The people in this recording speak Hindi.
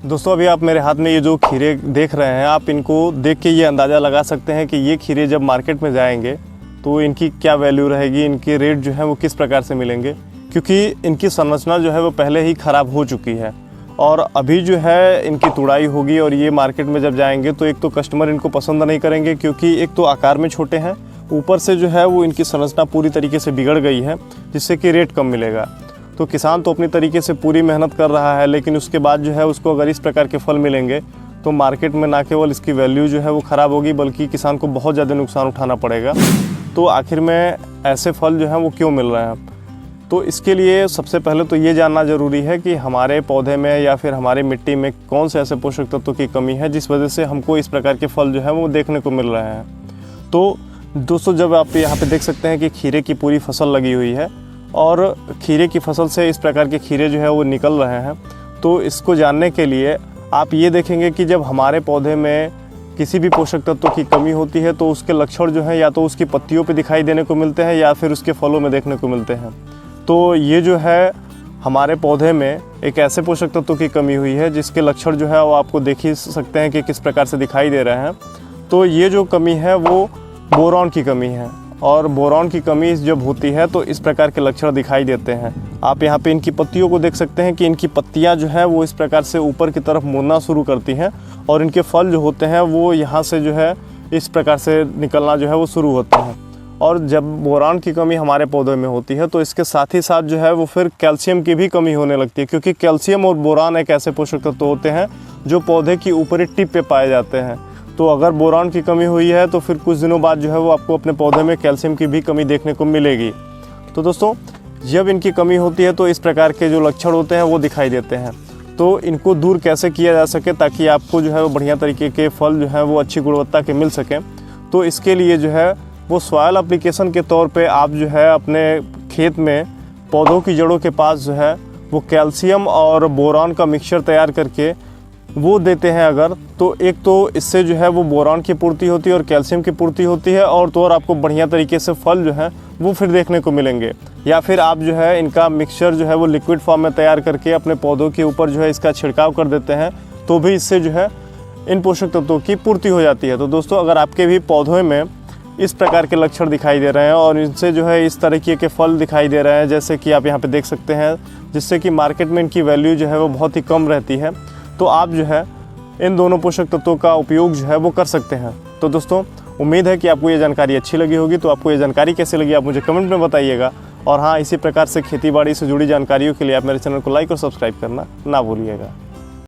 दोस्तों अभी आप मेरे हाथ में ये जो खीरे देख रहे हैं, आप इनको देख के ये अंदाज़ा लगा सकते हैं कि ये खीरे जब मार्केट में जाएंगे तो इनकी क्या वैल्यू रहेगी, इनके रेट जो है वो किस प्रकार से मिलेंगे, क्योंकि इनकी संरचना जो है वो पहले ही ख़राब हो चुकी है और अभी जो है इनकी तुड़ाई होगी और ये मार्केट में जब जाएंगे तो एक तो कस्टमर इनको पसंद नहीं करेंगे, क्योंकि एक तो आकार में छोटे हैं, ऊपर से जो है वो इनकी संरचना पूरी तरीके से बिगड़ गई है, जिससे कि रेट कम मिलेगा। तो किसान तो अपनी तरीके से पूरी मेहनत कर रहा है, लेकिन उसके बाद जो है उसको अगर इस प्रकार के फल मिलेंगे तो मार्केट में ना केवल इसकी वैल्यू जो है वो ख़राब होगी, बल्कि किसान को बहुत ज़्यादा नुकसान उठाना पड़ेगा। तो आखिर में ऐसे फल जो हैं वो क्यों मिल रहे हैं? तो इसके लिए सबसे पहले तो ये जानना ज़रूरी है कि हमारे पौधे में या फिर हमारे मिट्टी में कौन से ऐसे पोषक तत्वों की कमी है जिस वजह से हमको इस प्रकार के फल जो है वो देखने को मिल रहे हैं। तो दोस्तों जब आप यहाँ पे देख सकते हैं कि खीरे की पूरी फसल लगी हुई है और खीरे की फसल से इस प्रकार के खीरे जो है वो निकल रहे हैं, तो इसको जानने के लिए आप ये देखेंगे कि जब हमारे पौधे में किसी भी पोषक तत्व की कमी होती है तो उसके लक्षण जो हैं या तो उसकी पत्तियों पे दिखाई देने को मिलते हैं या फिर उसके फलों में देखने को मिलते हैं। तो ये जो है हमारे पौधे में एक ऐसे पोषक तत्व की कमी हुई है जिसके लक्षण जो है वो आपको देख ही सकते हैं कि किस प्रकार से दिखाई दे रहे हैं। तो ये जो कमी है वो बोरॉन की कमी है और बोरॉन की कमी जब होती है तो इस प्रकार के लक्षण दिखाई देते हैं। आप यहाँ पे इनकी पत्तियों को देख सकते हैं कि इनकी पत्तियाँ जो है वो इस प्रकार से ऊपर की तरफ मुड़ना शुरू करती हैं और इनके फल जो होते हैं वो यहाँ से जो है इस प्रकार से निकलना जो है वो शुरू होते हैं। और जब बोरान की कमी हमारे पौधे में होती है तो इसके साथ ही साथ जो है वो फिर कैल्शियम की भी कमी होने लगती है, क्योंकि कैल्शियम और बोरान एक ऐसे पोषक तत्व होते हैं जो पौधे की ऊपरी टिप पे पाए जाते हैं। तो अगर बोरान की कमी हुई है तो फिर कुछ दिनों बाद जो है वो आपको अपने पौधे में कैल्शियम की भी कमी देखने को मिलेगी। तो दोस्तों जब इनकी कमी होती है तो इस प्रकार के जो लक्षण होते हैं वो दिखाई देते हैं। तो इनको दूर कैसे किया जा सके ताकि आपको जो है वो बढ़िया तरीके के फल जो है वो अच्छी गुणवत्ता के मिल सकें, तो इसके लिए जो है वो सॉयल एप्लीकेशन के तौर पे आप जो है अपने खेत में पौधों की जड़ों के पास जो है वो कैल्शियम और बोरान का मिक्सचर तैयार करके वो देते हैं अगर, तो एक तो इससे जो है वो बोरान की पूर्ति होती है और कैल्शियम की पूर्ति होती है और तो और आपको बढ़िया तरीके से फल जो है वो फिर देखने को मिलेंगे। या फिर आप जो है इनका मिक्सचर जो है वो लिक्विड फॉर्म में तैयार करके अपने पौधों के ऊपर जो है इसका छिड़काव कर देते हैं, तो भी इससे जो है इन पोषक तत्वों की पूर्ति हो जाती है। तो दोस्तों अगर आपके भी पौधों में इस प्रकार के लक्षण दिखाई दे रहे हैं और इनसे जो है इस तरीके के फल दिखाई दे रहे हैं जैसे कि आप यहाँ पे देख सकते हैं, जिससे कि मार्केट में इनकी वैल्यू जो है वो बहुत ही कम रहती है, तो आप जो है इन दोनों पोषक तत्वों का उपयोग जो है वो कर सकते हैं। तो दोस्तों उम्मीद है कि आपको ये जानकारी अच्छी लगी होगी। तो आपको ये जानकारी कैसे लगी आप मुझे कमेंट में बताइएगा। और हाँ, इसी प्रकार से खेतीबाड़ी से जुड़ी जानकारियों के लिए आप मेरे चैनल को लाइक और सब्सक्राइब करना ना भूलिएगा।